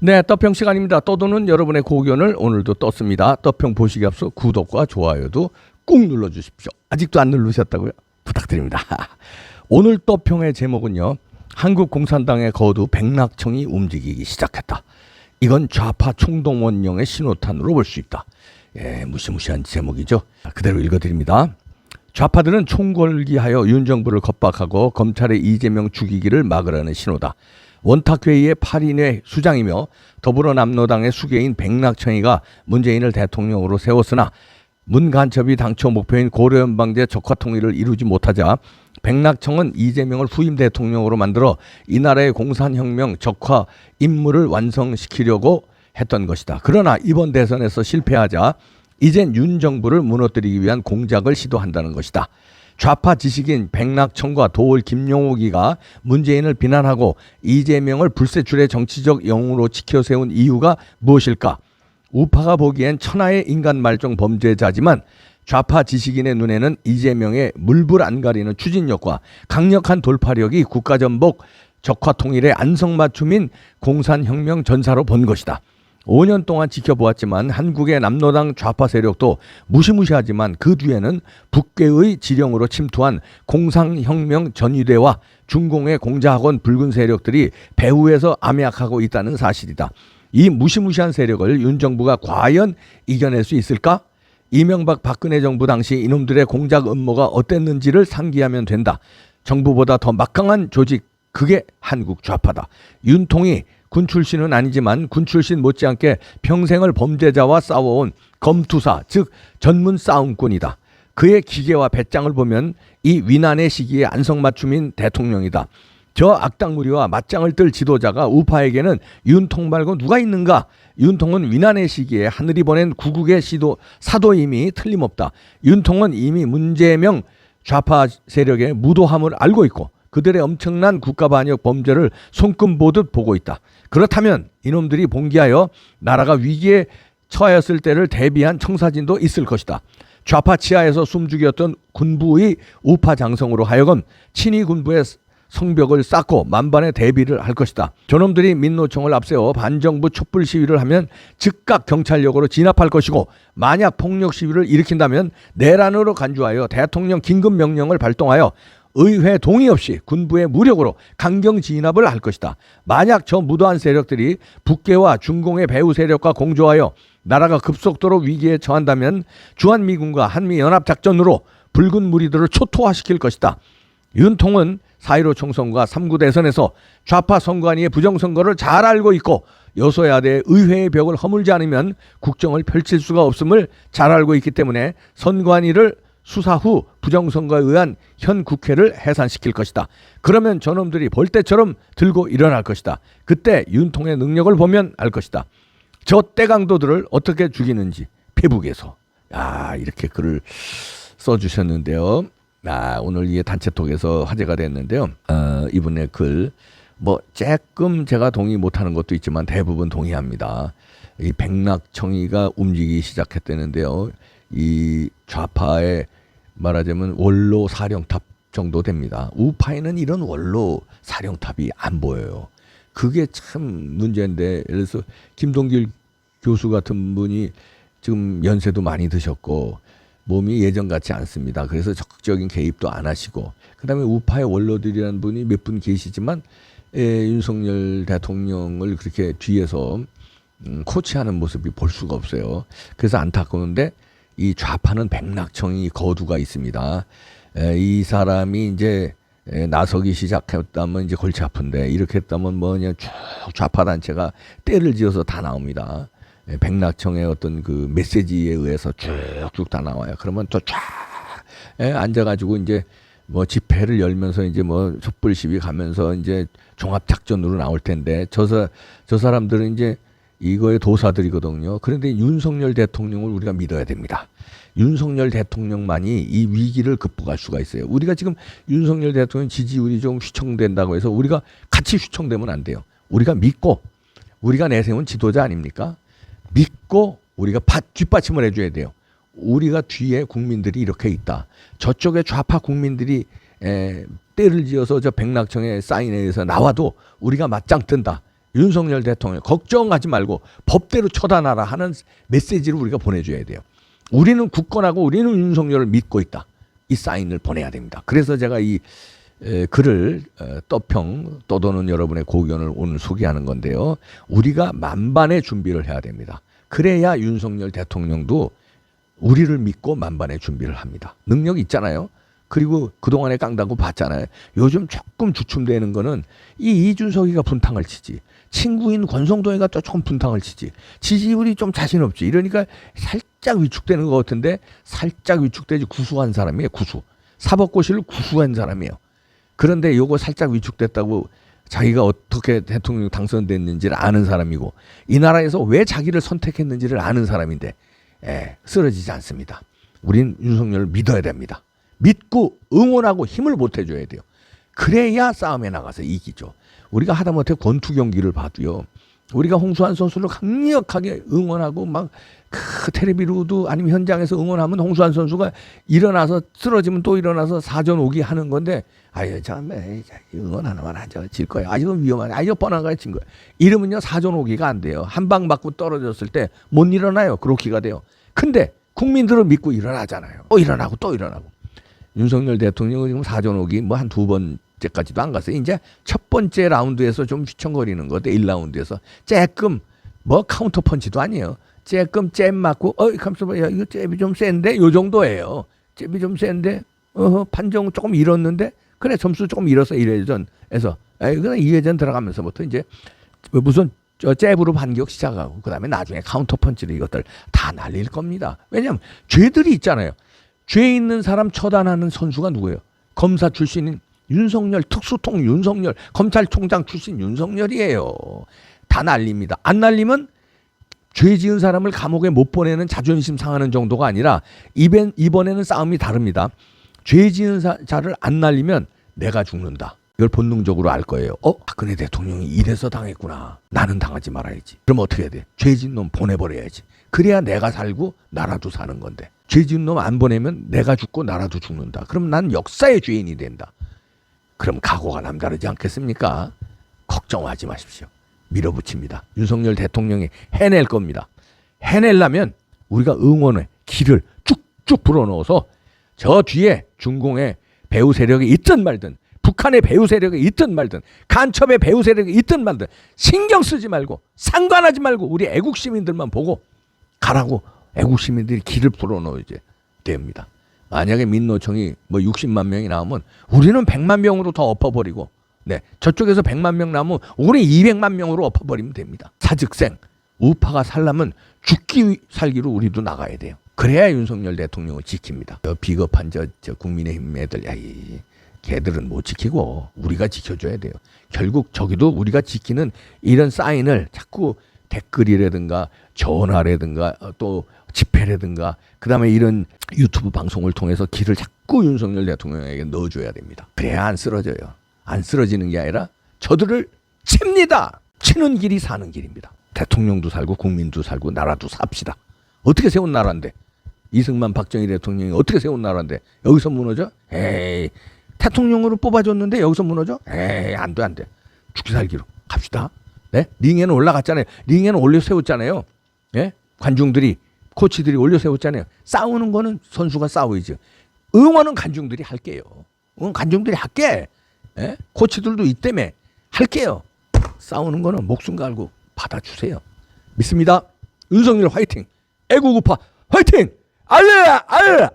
네, 떡평 시간입니다. 떠도는 여러분의 고견을 오늘도 떴습니다. 떡평 보시기 앞서 구독과 좋아요도 꾹 눌러주십시오. 아직도 안 누르셨다고요? 부탁드립니다. 오늘 떡평의 제목은요, 한국 공산당의 거두 백낙청이 움직이기 시작했다. 이건 좌파 총동원령의 신호탄으로 볼 수 있다. 예, 무시무시한 제목이죠. 그대로 읽어드립니다. 좌파들은 총궐기하여 윤 정부를 겁박하고 검찰의 이재명 죽이기를 막으라는 신호다. 원탁회의의 8인의 수장이며 더불어남로당의 수계인 백낙청이가 문재인을 대통령으로 세웠으나 문 간첩이 당초 목표인 고려연방제 적화통일을 이루지 못하자 백낙청은 이재명을 후임 대통령으로 만들어 이 나라의 공산혁명 적화 임무를 완성시키려고 했던 것이다. 그러나 이번 대선에서 실패하자 이젠 윤 정부를 무너뜨리기 위한 공작을 시도한다는 것이다. 좌파 지식인 백낙청과 도올 김용옥이가 문재인을 비난하고 이재명을 불세출의 정치적 영웅으로 지켜세운 이유가 무엇일까? 우파가 보기엔 천하의 인간 말종 범죄자지만 좌파 지식인의 눈에는 이재명의 물불 안 가리는 추진력과 강력한 돌파력이 국가전복 적화통일의 안성맞춤인 공산혁명 전사로 본 것이다. 5년 동안 지켜보았지만 한국의 남로당 좌파 세력도 무시무시하지만 그 뒤에는 북괴의 지령으로 침투한 공산혁명 전위대와 중공의 공자학원 붉은 세력들이 배후에서 암약하고 있다는 사실이다. 이 무시무시한 세력을 윤 정부가 과연 이겨낼 수 있을까? 이명박 박근혜 정부 당시 이놈들의 공작 음모가 어땠는지를 상기하면 된다. 정부보다 더 막강한 조직, 그게 한국 좌파다. 윤통이 군 출신은 아니지만 군 출신 못지않게 평생을 범죄자와 싸워온 검투사, 즉 전문 싸움꾼이다. 그의 기계와 배짱을 보면 이 위난의 시기에 안성맞춤인 대통령이다. 저 악당무리와 맞짱을 뜰 지도자가 우파에게는 윤통 말고 누가 있는가? 윤통은 위난의 시기에 하늘이 보낸 구국의 사도임이 틀림없다. 윤통은 이미 문재명 좌파 세력의 무도함을 알고 있고 그들의 엄청난 국가반역 범죄를 손금 보듯 보고 있다. 그렇다면 이놈들이 봉기하여 나라가 위기에 처하였을 때를 대비한 청사진도 있을 것이다. 좌파 치하에서 숨죽이었던 군부의 우파 장성으로 하여금 친위 군부의 성벽을 쌓고 만반의 대비를 할 것이다. 저놈들이 민노총을 앞세워 반정부 촛불 시위를 하면 즉각 경찰력으로 진압할 것이고 만약 폭력 시위를 일으킨다면 내란으로 간주하여 대통령 긴급 명령을 발동하여 의회 동의 없이 군부의 무력으로 강경 진압을 할 것이다. 만약 저 무도한 세력들이 북괴와 중공의 배후 세력과 공조하여 나라가 급속도로 위기에 처한다면 주한미군과 한미연합작전으로 붉은 무리들을 초토화시킬 것이다. 윤통은 4.15 총선과 3.9 대선에서 좌파 선관위의 부정선거를 잘 알고 있고 여소야대의 의회의 벽을 허물지 않으면 국정을 펼칠 수가 없음을 잘 알고 있기 때문에 선관위를 수사 후 부정선거에 의한 현 국회를 해산시킬 것이다. 그러면 저놈들이 벌떼처럼 들고 일어날 것이다. 그때 윤통의 능력을 보면 알 것이다. 저 떼강도들을 어떻게 죽이는지 페북에서 이렇게 글을 써주셨는데요. 오늘 이게 단체톡에서 화제가 됐는데요. 이분의 글 조금 제가 동의 못하는 것도 있지만 대부분 동의합니다. 이 백낙청이가 움직이기 시작했다는데요. 이 좌파의 말하자면 원로 사령탑 정도 됩니다. 우파에는 이런 원로 사령탑이 안 보여요. 그게 참 문제인데, 예를 들어서 김동길 교수 같은 분이 지금 연세도 많이 드셨고 몸이 예전 같지 않습니다. 그래서 적극적인 개입도 안 하시고, 그 다음에 우파의 원로들이라는 분이 몇 분 계시지만 윤석열 대통령을 그렇게 뒤에서 코치하는 모습이 볼 수가 없어요. 그래서 안타까운데 이 좌파는 백낙청이 거두가 있습니다. 이 사람이 이제 나서기 시작했다면 이제 골치 아픈데, 이렇게 했다면 그냥 쭉 좌파 단체가 때를 지어서 다 나옵니다. 백낙청의 어떤 그 메시지에 의해서 쭉쭉 다 나와요. 그러면 또 쫙 앉아가지고 이제 집회를 열면서 이제 촛불 시위 가면서 이제 종합작전으로 나올 텐데, 저 사람들은 이제 이거의 도사들이거든요. 그런데 윤석열 대통령을 우리가 믿어야 됩니다. 윤석열 대통령만이 이 위기를 극복할 수가 있어요. 우리가 지금 윤석열 대통령 지지율이 좀 휘청된다고 해서 우리가 같이 휘청되면 안 돼요. 우리가 믿고, 우리가 내세운 지도자 아닙니까? 믿고 우리가 뒷받침을 해줘야 돼요. 우리가 뒤에 국민들이 이렇게 있다. 저쪽에 좌파 국민들이 때를 지어서 저 백낙청의 사인에 의해서 나와도 우리가 맞짱 뜬다. 윤석열 대통령 걱정하지 말고 법대로 처단하라 하는 메시지를 우리가 보내줘야 돼요. 우리는 굳건하고 우리는 윤석열을 믿고 있다. 이 사인을 보내야 됩니다. 그래서 제가 이 글을 떠도는 여러분의 고견을 오늘 소개하는 건데요. 우리가 만반의 준비를 해야 됩니다. 그래야 윤석열 대통령도 우리를 믿고 만반의 준비를 합니다. 능력이 있잖아요. 그리고 그동안에 깡다구 봤잖아요. 요즘 조금 주춤되는 거는 이 이준석이가 분탕을 치지. 친구인 권성동이가 또 조금 분탕을 치지. 지지율이 좀 자신 없지. 이러니까 살짝 위축되는 것 같은데 살짝 위축되지. 구수한 사람이에요. 구수. 사법고시를 구수한 사람이에요. 그런데 요거 살짝 위축됐다고 자기가 어떻게 대통령 당선됐는지를 아는 사람이고 이 나라에서 왜 자기를 선택했는지를 아는 사람인데 쓰러지지 않습니다. 우린 윤석열을 믿어야 됩니다. 믿고 응원하고 힘을 보태줘야 돼요. 그래야 싸움에 나가서 이기죠. 우리가 하다못해 권투 경기를 봐도요. 우리가 홍수환 선수를 강력하게 응원하고 막 그 텔레비로도 아니면 현장에서 응원하면 홍수환 선수가 일어나서 쓰러지면 또 일어나서 사전 오기 하는 건데 아유 참 응원 하나만 하죠. 질 거예요. 아주 위험하네. 아주 뻔한 거야 진 거예요. 이러면요 사전 오기가 안 돼요. 한 방 맞고 떨어졌을 때 못 일어나요. 그렇기가 돼요. 근데 국민들을 믿고 일어나잖아요. 또 일어나고 또 일어나고. 윤석열 대통령은 지금 사전 오기 뭐 한 두 번째까지도 안 갔어요. 이제 첫 번째 라운드에서 좀 휘청거리는 건데 1라운드에서 조금 뭐 카운터 펀치도 아니에요. 조금 잽 맞고 감사합니다. 야, 이거 잽이 좀 센데 요 정도예요. 잽이 좀 센데 판정 조금 잃었는데 그래 점수 조금 잃어서 1회전에서 그냥 2회전 들어가면서부터 이제 무슨 잽으로 반격 시작하고 그다음에 나중에 카운터 펀치를 이것들 다 날릴 겁니다. 왜냐하면 죄들이 있잖아요. 죄 있는 사람 처단하는 선수가 누구예요? 검사 출신인 윤석열, 특수통 윤석열, 검찰총장 출신 윤석열이에요. 다 날립니다. 안 날리면 죄 지은 사람을 감옥에 못 보내는 자존심 상하는 정도가 아니라 이번에는 싸움이 다릅니다. 죄 지은 자를 안 날리면 내가 죽는다. 이걸 본능적으로 알 거예요. 박근혜 대통령이 이래서 당했구나. 나는 당하지 말아야지. 그럼 어떻게 해야 돼? 죄 지은 놈 보내버려야지. 그래야 내가 살고 나라도 사는 건데. 죄 지은 놈 안 보내면 내가 죽고 나라도 죽는다. 그럼 난 역사의 죄인이 된다. 그럼 각오가 남다르지 않겠습니까? 걱정하지 마십시오. 밀어붙입니다. 윤석열 대통령이 해낼 겁니다. 해내려면 우리가 응원의 길을 쭉쭉 불어넣어서 저 뒤에 중공의 배후 세력이 있든 말든 북한의 배후 세력이 있든 말든 간첩의 배후 세력이 있든 말든 신경 쓰지 말고 상관하지 말고 우리 애국 시민들만 보고 가라고 애국 시민들이 길을 불어넣어야 됩니다. 만약에 민노총이 뭐 60만 명이 나오면 우리는 100만 명으로 더 엎어버리고 저쪽에서 100만 명 나오면 우리 200만 명으로 엎어버리면 됩니다. 사즉생 우파가 살려면 죽기 살기로 우리도 나가야 돼요. 그래야 윤석열 대통령을 지킵니다. 비겁한 저 국민의힘 애들 걔들은 못 지키고 우리가 지켜줘야 돼요. 결국 저기도 우리가 지키는 이런 사인을 자꾸 댓글이라든가 전화라든가 또 집회라든가 그다음에 이런 유튜브 방송을 통해서 길을 자꾸 윤석열 대통령에게 넣어줘야 됩니다. 그래야 안 쓰러져요. 안 쓰러지는 게 아니라 저들을 칩니다. 치는 길이 사는 길입니다. 대통령도 살고 국민도 살고 나라도 삽시다. 어떻게 세운 나라인데 이승만 박정희 대통령이 어떻게 세운 나라인데 여기서 무너져? 에이 대통령으로 뽑아줬는데 여기서 무너져? 에이 안 돼. 죽기 살기로 갑시다. 네? 링에는 올라갔잖아요. 링에는 올려 세웠잖아요. 예? 관중들이 코치들이 올려 세웠잖아요. 싸우는 거는 선수가 싸워야죠. 응원은 관중들이 할게요. 관중들이 할게. 예? 코치들도 이때문에 할게요. 싸우는 거는 목숨 걸고 받아주세요. 믿습니다. 윤석열 화이팅. 애국우파 화이팅. 알레야.